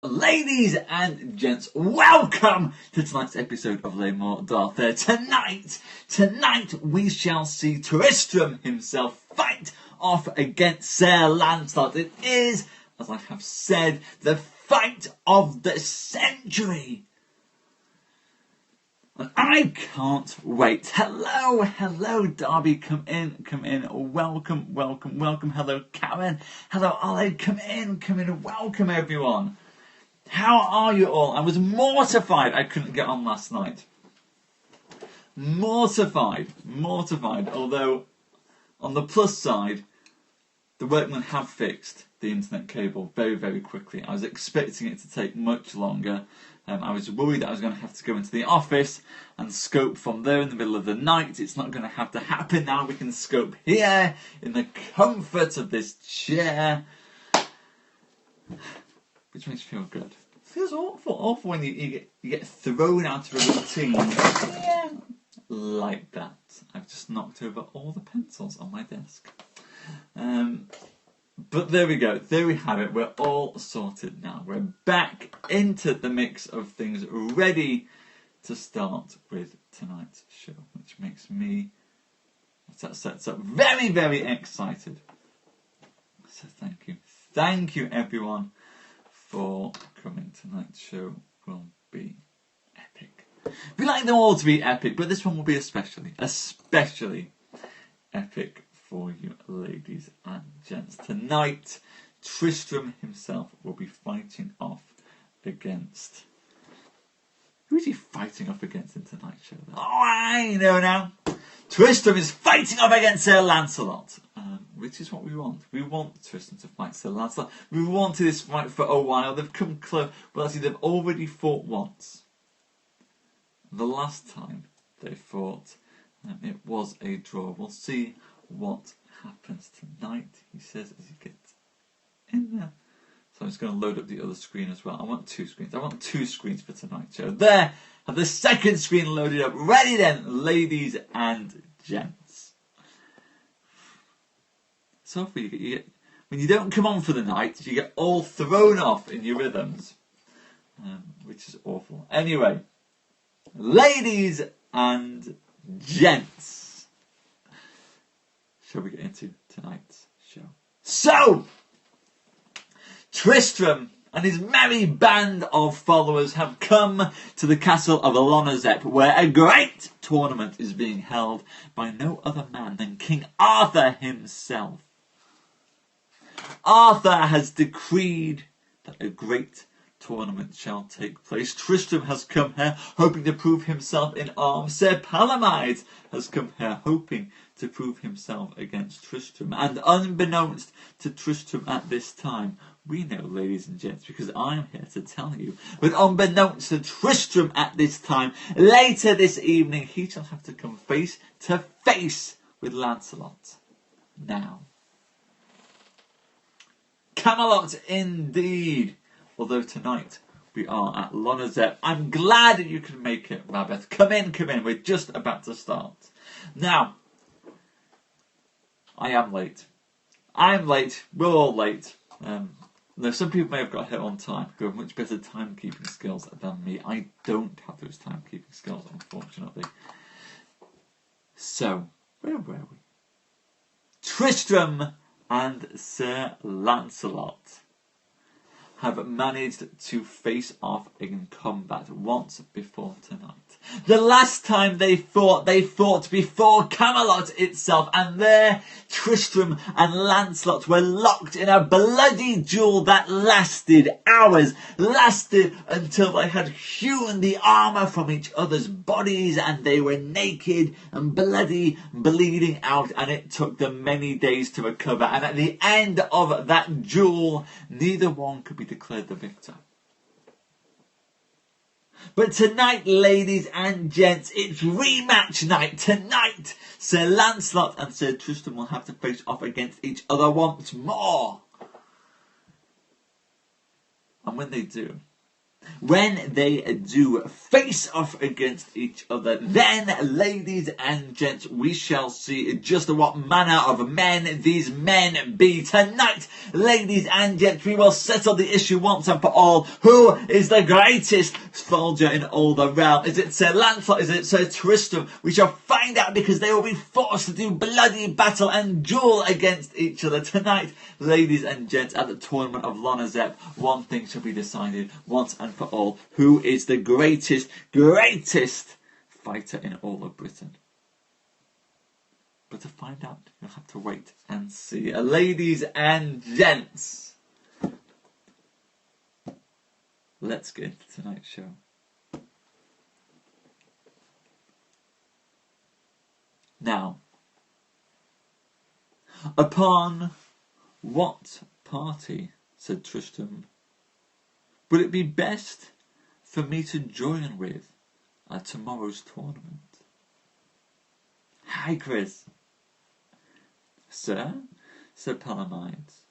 Ladies and gents, welcome to tonight's episode of Le Morte d'Arthur. Tonight we shall see Tristram himself fight off against Sir Lancelot. It is, as I have said, the fight of the century. And I can't wait. Hello, Darby, come in. Welcome. Hello, Karen. Hello, Ollie, come in. Welcome, everyone. How are you all? I was mortified I couldn't get on last night. Mortified. Although, on the plus side, the workmen have fixed the internet cable very, very quickly. I was expecting it to take much longer. I was worried that I was going to have to go into the office and scope from there in the middle of the night. It's not going to have to happen now. We can scope here in the comfort of this chair. Which makes me feel good. It feels awful when you get thrown out of a routine. Yeah, like that. I've just knocked over all the pencils on my desk. But there we go. There we have it. We're all sorted now. We're back into the mix of things, ready to start with tonight's show, which makes me sets up very, very excited. So thank you, everyone, for coming. Tonight's show will be epic. We like them all to be epic, but this one will be especially epic for you, ladies and gents. Tonight, Tristram himself will be fighting off against... Who is he fighting off against in tonight's show? Oh, I know now. Tristram is fighting off against Sir Lancelot. Which is what we want. We want Tristram to fight Sir Lancelot. We wanted this fight for a while. They've come close. Well, actually, they've already fought once. The last time they fought, it was a draw. We'll see what happens tonight, he says as he gets in there. So I'm just going to load up the other screen as well. I want two screens. I want two screens for tonight's show. There, have the second screen loaded up. Ready then, ladies and gents. So often you get when you don't come on for the night, you get all thrown off in your rhythms, which is awful. Anyway, ladies and gents, shall we get into tonight's show? So, Tristram and his merry band of followers have come to the castle of Lancelot, where a great tournament is being held by no other man than King Arthur himself. Arthur has decreed that a great tournament shall take place. Tristram has come here hoping to prove himself in arms. Sir Palomides has come here hoping to prove himself against Tristram. And unbeknownst to Tristram at this time, we know, ladies and gents, because I'm here to tell you, but unbeknownst to Tristram at this time, later this evening, he shall have to come face to face with Lancelot. Now, Camelot indeed. Although tonight we are at Lancelot. I'm glad that you can make it, Rabbit. Come in. We're just about to start. Now, I am late. I'm late. We're all late. Now, some people may have got here on time, who have much better timekeeping skills than me. I don't have those timekeeping skills, unfortunately. So, where were we? Tristram and Sir Lancelot have managed to face off in combat once before tonight. The last time they fought before Camelot itself, and there Tristram and Lancelot were locked in a bloody duel that lasted hours, lasted until they had hewn the armour from each other's bodies and they were naked and bloody, bleeding out, and it took them many days to recover, and at the end of that duel, neither one could be declared the victor. But tonight, ladies and gents, it's rematch night. Tonight, Sir Lancelot and Sir Tristram will have to face off against each other once more. And when they do, when they do face off against each other, then, ladies and gents, we shall see just what manner of men these men be. Tonight, ladies and gents, we will settle the issue once and for all. Who is the greatest soldier in all the realm? Is it Sir Lancelot? Is it Sir Tristram? We shall find out, because they will be forced to do bloody battle and duel against each other. Tonight, ladies and gents, at the tournament of Lonazep, one thing shall be decided once and for all. Who is the greatest fighter in all of Britain? But to find out, you'll have to wait and see. Ladies and gents, let's get into tonight's show. Now, upon what party, said Tristram, would it be best for me to join with at tomorrow's tournament? Hi, Chris. Sir, said Palomides,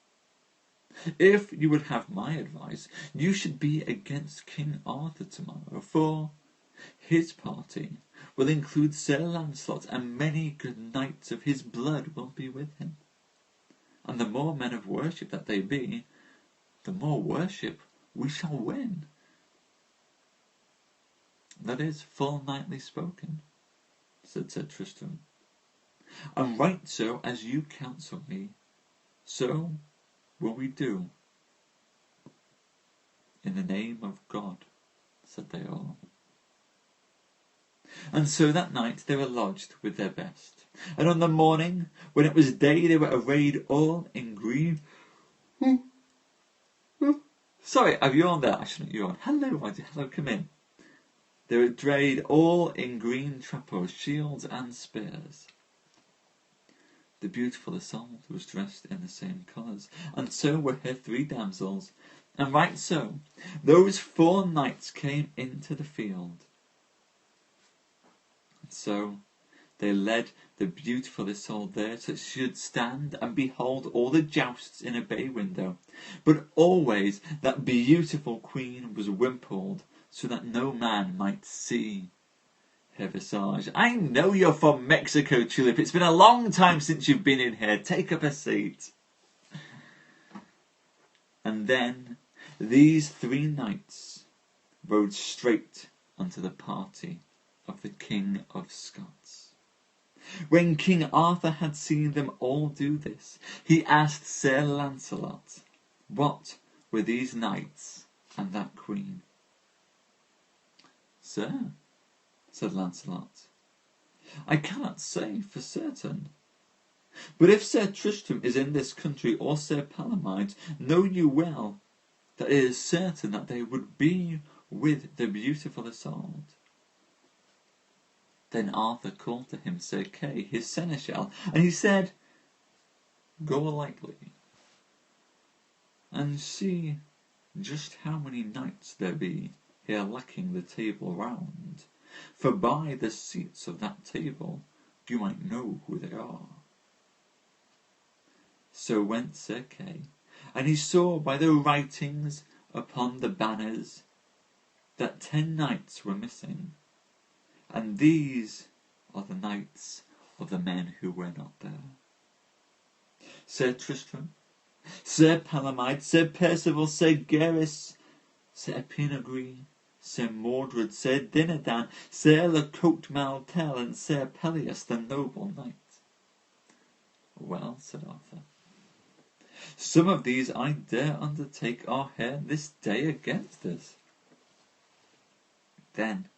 if you would have my advice, you should be against King Arthur tomorrow, for his party will include Sir Lancelot, and many good knights of his blood will be with him. And the more men of worship that they be, the more worship we shall win. That is full knightly spoken, said Sir Tristram. And right so as you counsel me, so will we do. In the name of God, said they all. And so that night they were lodged with their best. And on the morning, when it was day, they were arrayed all in green. Sorry, I've yawned there. I shouldn't yawn. Hello, my dear. Hello, come in. They were arrayed all in green trappos, shields and spears. The beautiful Isolde was dressed in the same colours, and so were her 3 damsels. And right so, those 4 knights came into the field. And so they led the beautiful Isolde there, so that she should stand and behold all the jousts in a bay window. But always that beautiful queen was wimpled, so that no man might see her visage. I know you're from Mexico, Tulip. It's been a long time since you've been in here. Take up a seat. And then these 3 knights rode straight unto the party of the King of Scots. When King Arthur had seen them all do this, he asked Sir Lancelot, what were these knights and that queen? Sir, said Lancelot, I cannot say for certain. But if Sir Tristram is in this country, or Sir Palomides, know you well that it is certain that they would be with the beautiful Isolde. Then Arthur called to him Sir Kay, his seneschal, and he said, go lightly, and see just how many knights there be here lacking the table round, for by the seats of that table you might know who they are. So went Sir Kay, and he saw by the writings upon the banners that 10 knights were missing, and these are the knights of the men who were not there. Sir Tristram, Sir Palomides, Sir Percival, Sir Gaheris, Sir Epinegris, Sir Mordred, Sir Dinadan, Sir La Cote Maltelle, and Sir Pelleas, the noble knight. Well, said Arthur, some of these I dare undertake are here this day against us. Then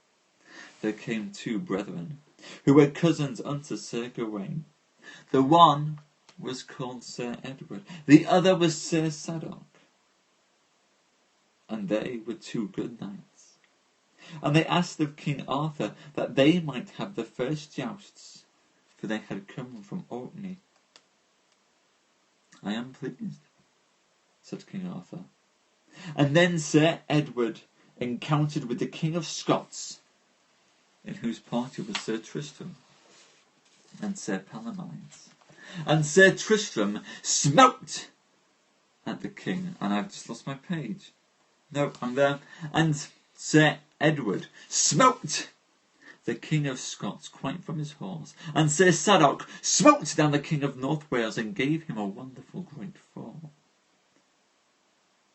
there came 2 brethren, who were cousins unto Sir Gawaine. The one was called Sir Edward, the other was Sir Sadok. And they were 2 good knights. And they asked of King Arthur that they might have the first jousts, for they had come from Orkney. I am pleased, said King Arthur. And then Sir Edward encountered with the King of Scots, in whose party was Sir Tristram and Sir Palomides. And Sir Tristram smote at the king, and I've just lost my page. No, I'm there. And Sir Edward smote the King of Scots quite from his horse, and Sir Sadok smote down the King of North Wales and gave him a wonderful great fall.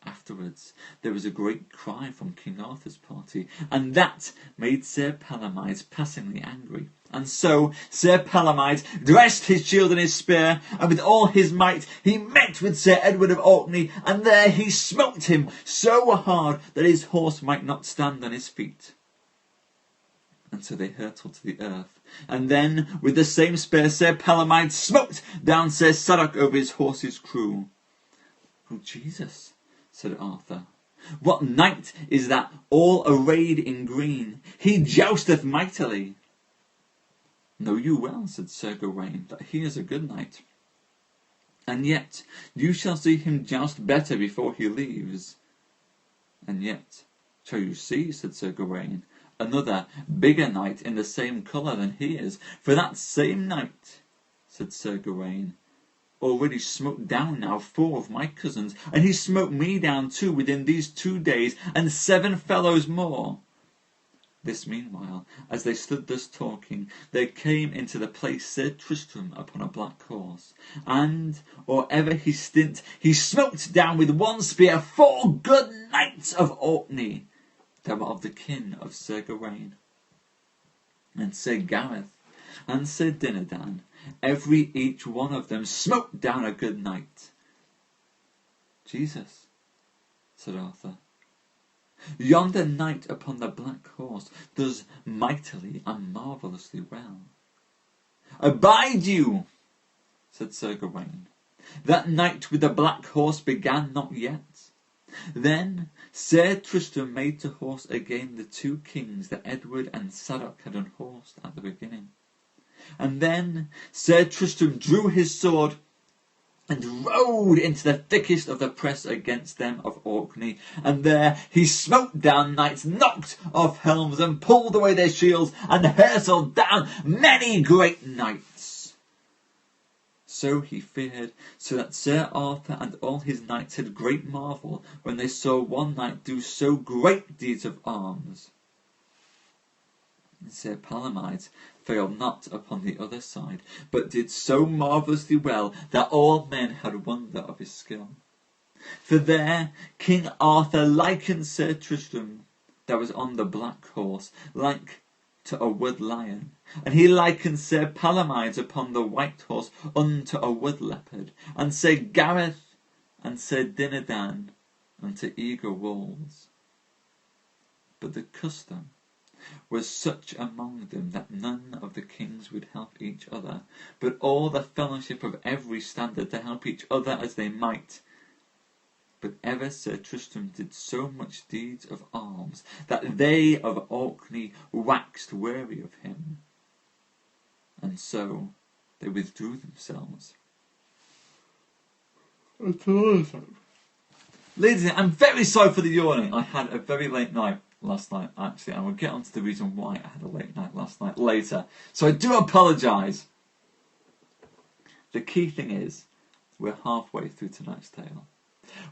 Afterwards there was a great cry from King Arthur's party, and that made Sir Palomides passingly angry. And so Sir Palomides dressed his shield and his spear, and with all his might he met with Sir Edward of Orkney, and there he smote him so hard that his horse might not stand on his feet. And so they hurtled to the earth. And then with the same spear Sir Palomides smote down Sir Sadok over his horse's crew. "Oh, Jesus," said Arthur, "what knight is that all arrayed in green? He jousteth mightily." "Know you well," said Sir Gawaine, "that he is a good knight. And yet you shall see him joust better before he leaves." "And yet shall you see," said Sir Gawaine, "another bigger knight in the same colour than he is. For that same knight," said Sir Gawaine, "already smote down now 4 of my cousins, and he smote me down too within these 2 days, and 7 fellows more." This meanwhile, as they stood thus talking, there came into the place Sir Tristram upon a black horse, and or ever he stint, he smote down with one spear 4 good knights of Orkney, that were of the kin of Sir Gawaine. And Sir Gareth and Sir Dinadan, every each one of them smote down a good knight. "Jesus," said Arthur, "yonder knight upon the black horse does mightily and marvellously well." "Abide you," said Sir Gawaine, "that knight with the black horse began not yet." Then Sir Tristram made to horse again the 2 kings that Edward and Sadok had unhorsed at the beginning. And then Sir Tristram drew his sword and rode into the thickest of the press against them of Orkney, and there he smote down knights, knocked off helms, and pulled away their shields, and hurtled down many great knights. So he feared, so that Sir Arthur and all his knights had great marvel when they saw one knight do so great deeds of arms. And Sir Palomides failed not upon the other side, but did so marvellously well that all men had wonder of his skill. For there King Arthur likened Sir Tristram, that was on the black horse, like to a wood lion, and he likened Sir Palomides upon the white horse unto a wood leopard, and Sir Gareth and Sir Dinadan unto eager wolves. But the custom was such among them that none of the kings would help each other, but all the fellowship of every standard to help each other as they might. But ever Sir Tristram did so much deeds of arms that they of Orkney waxed weary of him, and so they withdrew themselves. Ladies, I'm very sorry for the yawning. I had a very late night last night, actually, and we'll get on to the reason why I had a late night last night later. So I do apologise. The key thing is, we're halfway through tonight's tale.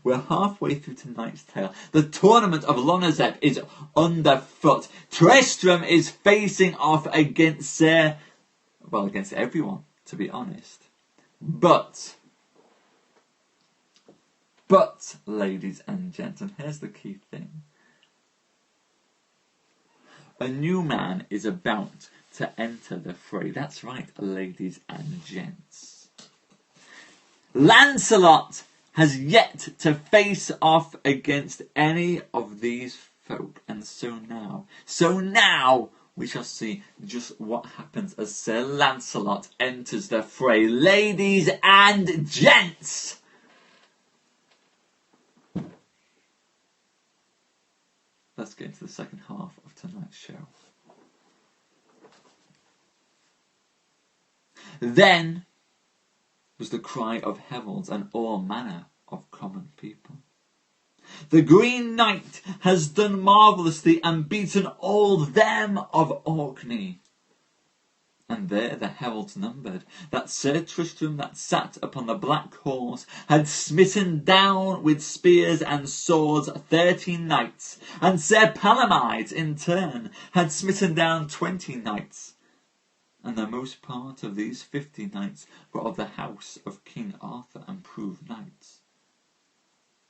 We're halfway through tonight's tale. The tournament of Lonazep is underfoot. Tristram is facing off against against everyone, to be honest. But, ladies and gents, and here's the key thing. A new man is about to enter the fray. That's right, ladies and gents. Lancelot has yet to face off against any of these folk, and so now we shall see just what happens as Sir Lancelot enters the fray. Ladies and gents, let's get into the second half of tonight's show. Then was the cry of heralds and all manner of common people. The Green Knight has done marvellously and beaten all them of Orkney. And there the heralds numbered that Sir Tristram that sat upon the black horse had smitten down with spears and swords 13 knights, and Sir Palomides in turn had smitten down 20 knights. And the most part of these 50 knights were of the house of King Arthur and proved knights.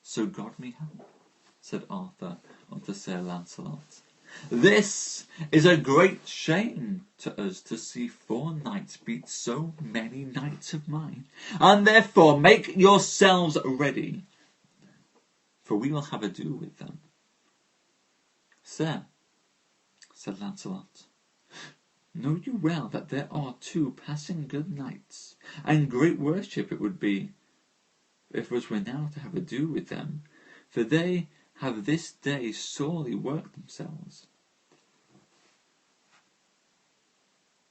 So God me help, said Arthur unto Sir Lancelot. This is a great shame to us to see 4 knights beat so many knights of mine, and therefore make yourselves ready, for we will have ado with them. Sir, said Lancelot, know you well that there are 2 passing good knights, and great worship it would be if us were now to have ado with them, for they have this day sorely worked themselves.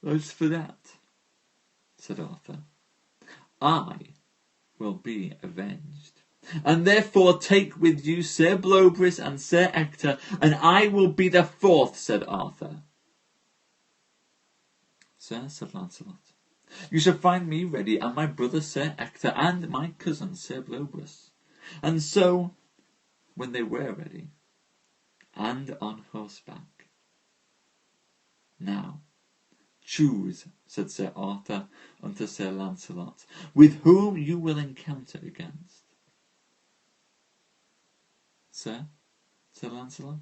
As for that, said Arthur, I will be avenged, and therefore take with you Sir Blobris and Sir Ector, and I will be the 4th, said Arthur. Sir, said Lancelot, you shall find me ready, and my brother Sir Ector, and my cousin Sir Blobris. And so, when they were ready, and on horseback. Now, choose, said Sir Arthur unto Sir Lancelot, with whom you will encounter against. Sir, said Lancelot,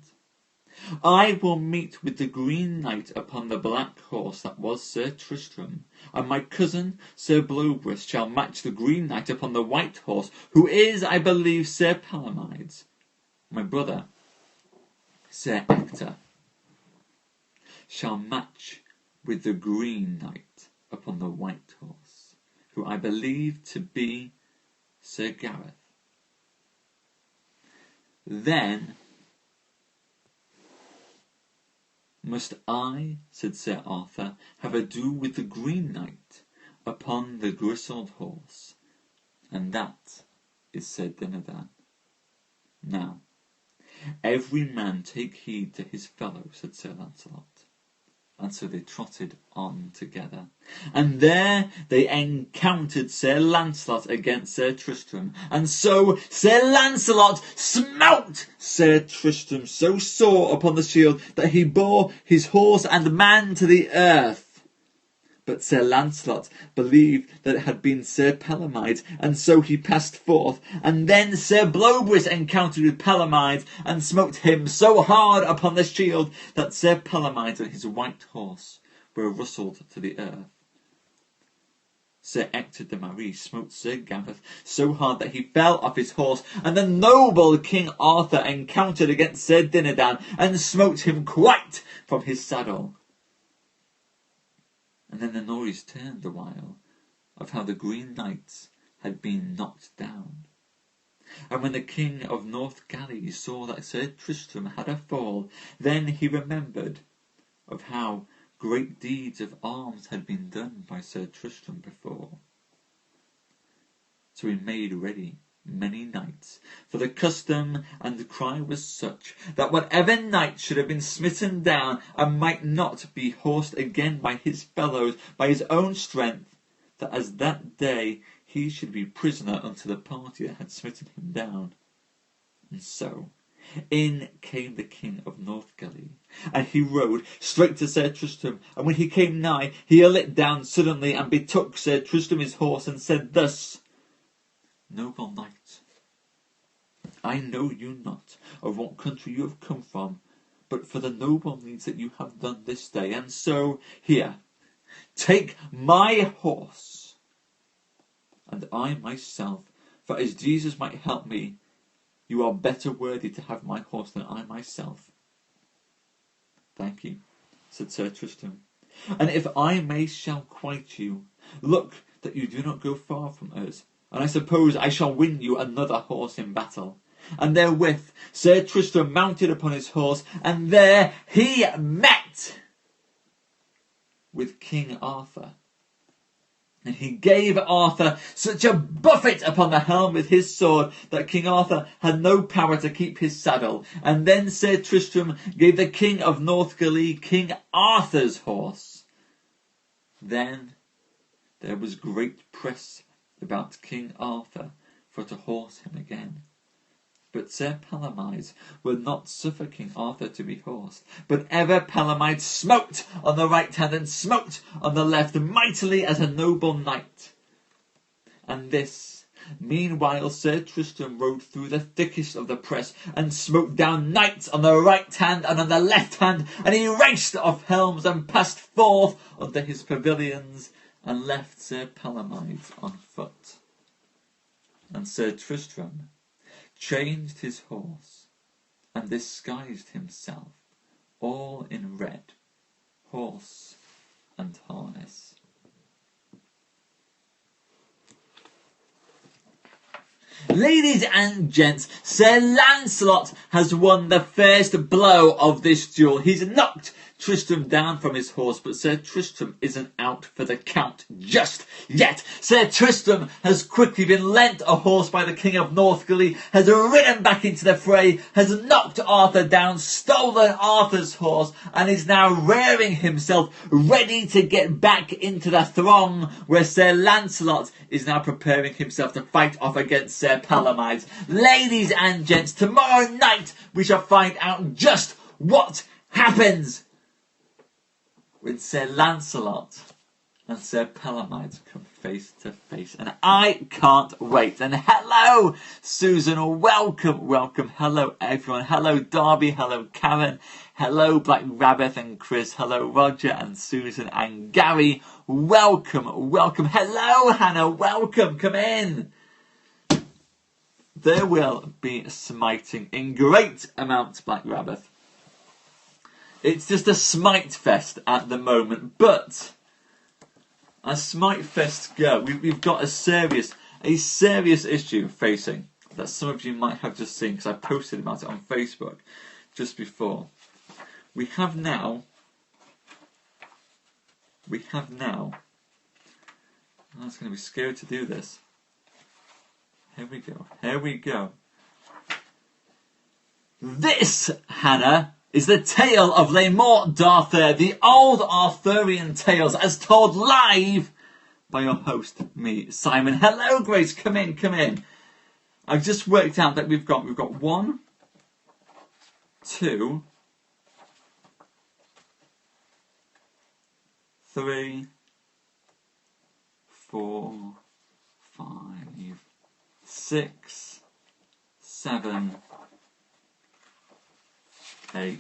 I will meet with the Green Knight upon the black horse that was Sir Tristram, and my cousin Sir Blobris shall match the Green Knight upon the white horse, who is, I believe, Sir Palomides. My brother, Sir Ector, shall match with the Green Knight upon the white horse, who I believe to be Sir Gareth. Then must I, said Sir Arthur, have ado with the Green Knight upon the grizzled horse, and that is Sir Dinadan. Now, every man take heed to his fellow, said Sir Lancelot. And so they trotted on together. And there they encountered Sir Lancelot against Sir Tristram. And so Sir Lancelot smote Sir Tristram so sore upon the shield that he bore his horse and man to the earth. But Sir Lancelot believed that it had been Sir Palomides, and so he passed forth. And then Sir Blobris encountered with Palomides, and smote him so hard upon the shield that Sir Palomides and his white horse were rustled to the earth. Sir Ector de Maris smote Sir Gareth so hard that he fell off his horse, and the noble King Arthur encountered against Sir Dinadan, and smote him quite from his saddle. And then the noise turned a while of how the Green Knights had been knocked down. And when the King of Northgally saw that Sir Tristram had a fall, then he remembered of how great deeds of arms had been done by Sir Tristram before. So he made ready many knights, for the custom and the cry was such that whatever knight should have been smitten down and might not be horsed again by his fellows by his own strength, that as that day he should be prisoner unto the party that had smitten him down. And so in came the King of Northgally, and he rode straight to Sir Tristram, and when he came nigh, he alit down suddenly and betook Sir Tristram his horse, and said thus, Noble knight, I know you not of what country you have come from, but for the noble needs that you have done this day, and so here, take my horse, and I myself, for as Jesus might help me, you are better worthy to have my horse than I myself. Thank you, said Sir Tristram, and if I may shall quiet you, look that you do not go far from us, and I suppose I shall win you another horse in battle. And therewith Sir Tristram mounted upon his horse, and there he met with King Arthur. And he gave Arthur such a buffet upon the helm with his sword that King Arthur had no power to keep his saddle. And then Sir Tristram gave the King of Northgally King Arthur's horse. Then there was great press about King Arthur for to horse him again. But Sir Palomides would not suffer King Arthur to be horsed, but ever Palomides smote on the right hand and smote on the left mightily as a noble knight. And this, meanwhile Sir Tristram rode through the thickest of the press, and smote down knights on the right hand and on the left hand, and he raced off helms and passed forth unto his pavilions, and left Sir Palomides on foot. And Sir Tristram changed his horse, and disguised himself, all in red, horse and harness. Ladies and gents, Sir Lancelot has won the first blow of this duel. He's knocked Tristram down from his horse, but Sir Tristram isn't out for the count just yet. Sir Tristram has quickly been lent a horse by the King of Northgally, has ridden back into the fray, has knocked Arthur down, stolen Arthur's horse, and is now rearing himself, ready to get back into the throng, where Sir Lancelot is now preparing himself to fight off against Sir Palomides. Ladies and gents, tomorrow night we shall find out just what happens when Sir Lancelot and Sir Palomides come face to face. And I can't wait. And hello, Susan. Welcome. Hello, everyone. Hello, Darby. Hello, Karen. Hello, Black Rabbit and Chris. Hello, Roger and Susan and Gary. Welcome. Hello, Hannah. Welcome. Come in. There will be smiting in great amounts, Black Rabbit. It's just a smite fest at the moment, but as smite fests go, we've got a serious issue facing that some of you might have just seen, because I posted about it on Facebook just before. We have now, oh, it's going to be scary to do this. Here we go. This, Hannah, is the tale of Les Morte d'Arthur, the old Arthurian tales, as told live by your host, me, Simon. Hello, Grace. Come in. I've just worked out that we've got 1, 2, 3, 4, 5, 6, 7, 8.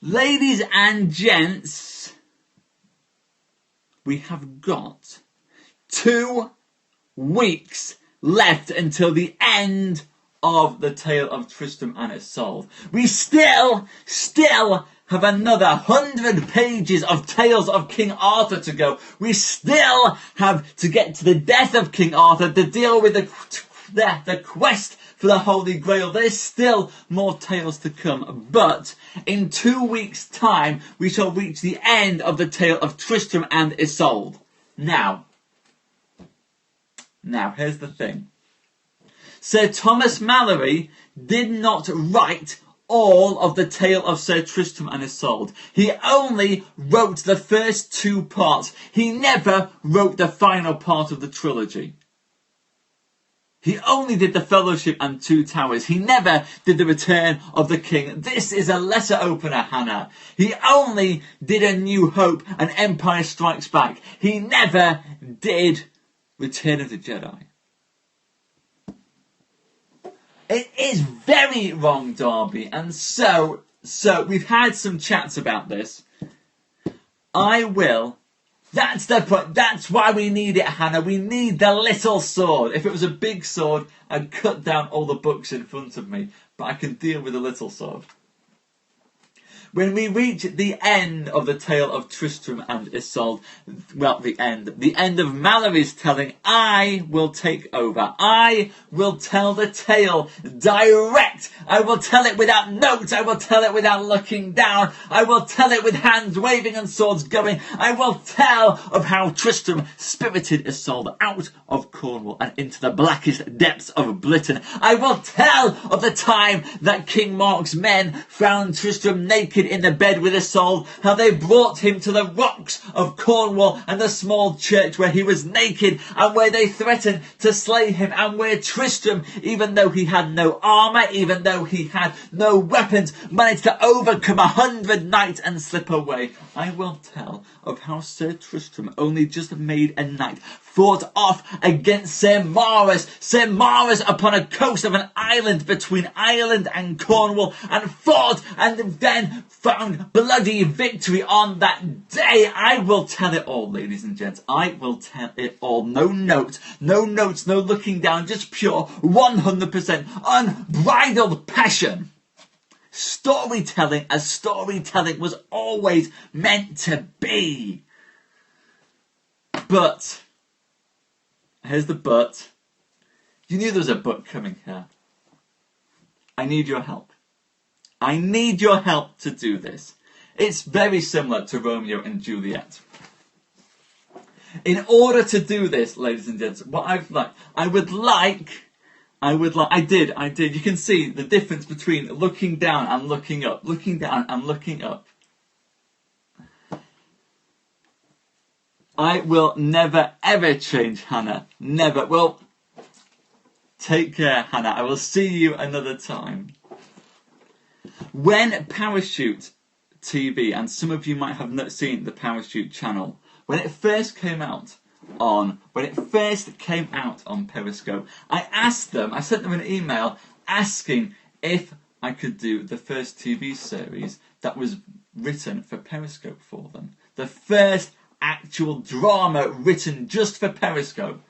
Ladies and gents, we have got 2 weeks left until the end of the tale of Tristram and Isolde. We still have another 100 pages of Tales of King Arthur to go. We still have to get to the death of King Arthur, to deal with the quest for the Holy Grail. There's still more tales to come, but in 2 weeks' time we shall reach the end of the tale of Tristram and Isolde. Now, here's the thing. Sir Thomas Malory did not write all of the tale of Sir Tristram and Isolde. He only wrote the first 2 parts. He never wrote the final part of the trilogy. He only did the Fellowship and 2 Towers. He never did the Return of the King. This is a lesser opener, Hannah. He only did A New Hope and Empire Strikes Back. He never did Return of the Jedi. It is very wrong, Darby, and so we've had some chats about this. That's the point. That's why we need it, Hannah. We need the little sword. If it was a big sword, I'd cut down all the books in front of me, but I can deal with a little sword. When we reach the end of the tale of Tristram and Isolde, well, the end of Malory's telling, I will take over. I will tell the tale direct. I will tell it without notes. I will tell it without looking down. I will tell it with hands waving and swords going. I will tell of how Tristram spirited Isolde out of Cornwall and into the blackest depths of Britain. I will tell of the time that King Mark's men found Tristram naked in the bed with Isolde, how they brought him to the rocks of Cornwall and the small church where he was naked and where they threatened to slay him, and where Tristram, even though he had no armour, even though he had no weapons, managed to overcome 100 knights and slip away. I will tell of how Sir Tristram, only just made a knight, fought off against Sir Maurus upon a coast of an island between Ireland and Cornwall, and fought and then found bloody victory on that day. I will tell it all, ladies and gents. I will tell it all. No notes, no looking down, just pure 100% unbridled passion. Storytelling as storytelling was always meant to be. But, here's the but. You knew there was a but coming here. I need your help. I need your help to do this. It's very similar to Romeo and Juliet. In order to do this, ladies and gents, what I did. You can see the difference between looking down and looking up. Looking down and looking up. I will never ever change, Hannah. Never. Well, take care, Hannah. I will see you another time. When Parachute TV, and some of you might have not seen the Parachute channel, when it first came out on Periscope, I sent them an email asking if I could do the first TV series that was written for Periscope for them. The first actual drama written just for Periscope.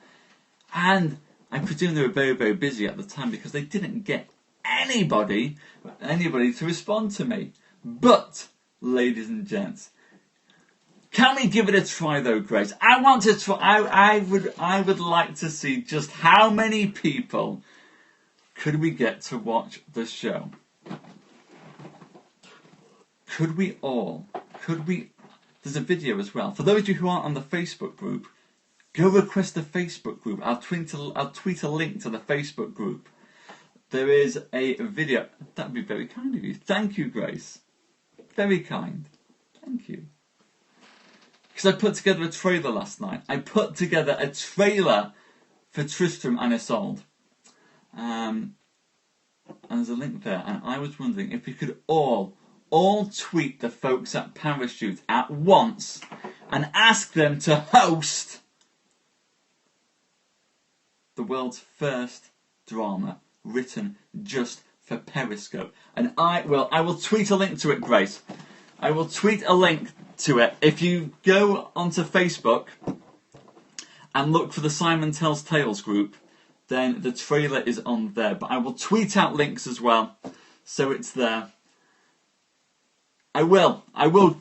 And I presume they were very, very busy at the time because they didn't get anybody to respond to me. But, ladies and gents, can we give it a try though, Grace? I want to try. I would like to see just how many people could we get to watch the show. There's a video as well. For those of you who aren't on the Facebook group, go request the Facebook group. I'll tweet a link to the Facebook group. There is a video. That would be very kind of you. Thank you, Grace. Very kind. Thank you. Because I put together a trailer last night. I put together a trailer for Tristram and Isolde. And there's a link there. And I was wondering if we could all tweet the folks at Parachute at once and ask them to host the world's first drama written just for Periscope. And I will tweet a link to it, Grace. I will tweet a link to it. If you go onto Facebook and look for the SimonTellsTales group, then the trailer is on there. But I will tweet out links as well, so it's there. I will,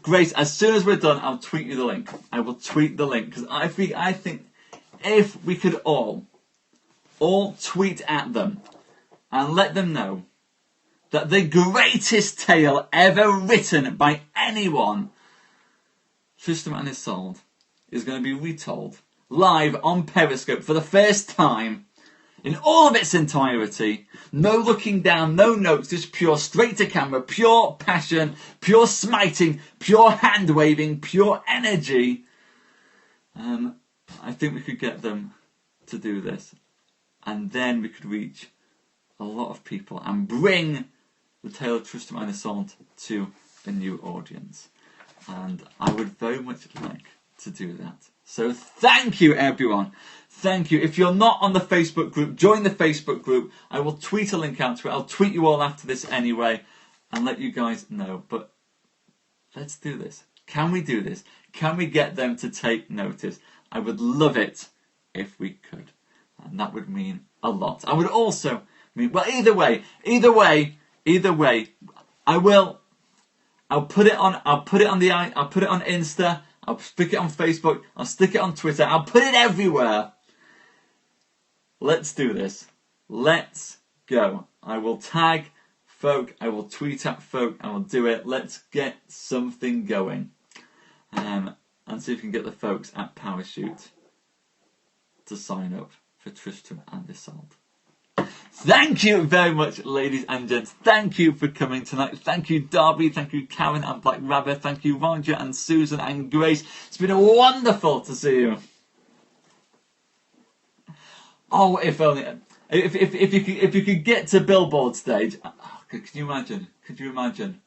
Grace. As soon as we're done, I'll tweet you the link. I will tweet the link because I think if we could all tweet at them and let them know that the greatest tale ever written by anyone, Tristram and Isolde, is going to be retold live on Periscope for the first time in all of its entirety. No looking down, no notes, just pure straight to camera, pure passion, pure smiting, pure hand waving, pure energy. I think we could get them to do this, and then we could reach a lot of people and bring the tale of Tristram and Isolde to a new audience. And I would very much like to do that. So thank you, everyone. Thank you. If you're not on the Facebook group, join the Facebook group. I will tweet a link out to it. I'll tweet you all after this anyway and let you guys know. But let's do this. Can we do this? Can we get them to take notice? I would love it if we could. And that would mean a lot. I would also mean, well, either way, I'll put it on Insta, I'll stick it on Facebook, I'll stick it on Twitter, I'll put it everywhere. Let's do this. Let's go. I will tag folk, I will tweet at folk, I will do it. Let's get something going. And see if we can get the folks at Parachute to sign up for Tristram and Isolde. Thank you very much, ladies and gents. Thank you for coming tonight. Thank you, Darby. Thank you, Karen and Black Rabbit. Thank you, Roger and Susan and Grace. It's been wonderful to see you. Oh, if only if you could get to billboard stage. Oh, could you imagine? Could you imagine?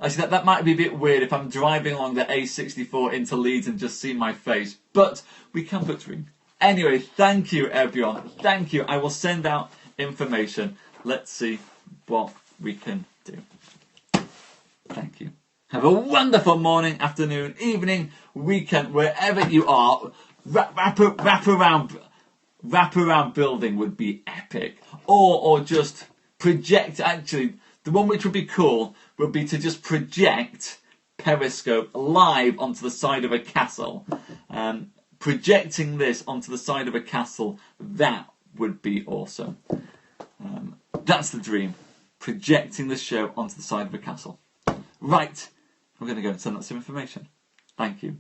Actually, that might be a bit weird if I'm driving along the A64 into Leeds and just see my face. But we can but dream. Anyway, thank you, everyone. Thank you. I will send out information. Let's see what we can do. Thank you. Have a wonderful morning, afternoon, evening, weekend, wherever you are. Wrap around building would be epic. Or just project. Actually, the one which would be cool would be to just project Periscope live onto the side of a castle. Projecting this onto the side of a castle, that would be awesome. That's the dream. Projecting the show onto the side of a castle. Right, I'm going to go and send out some information. Thank you.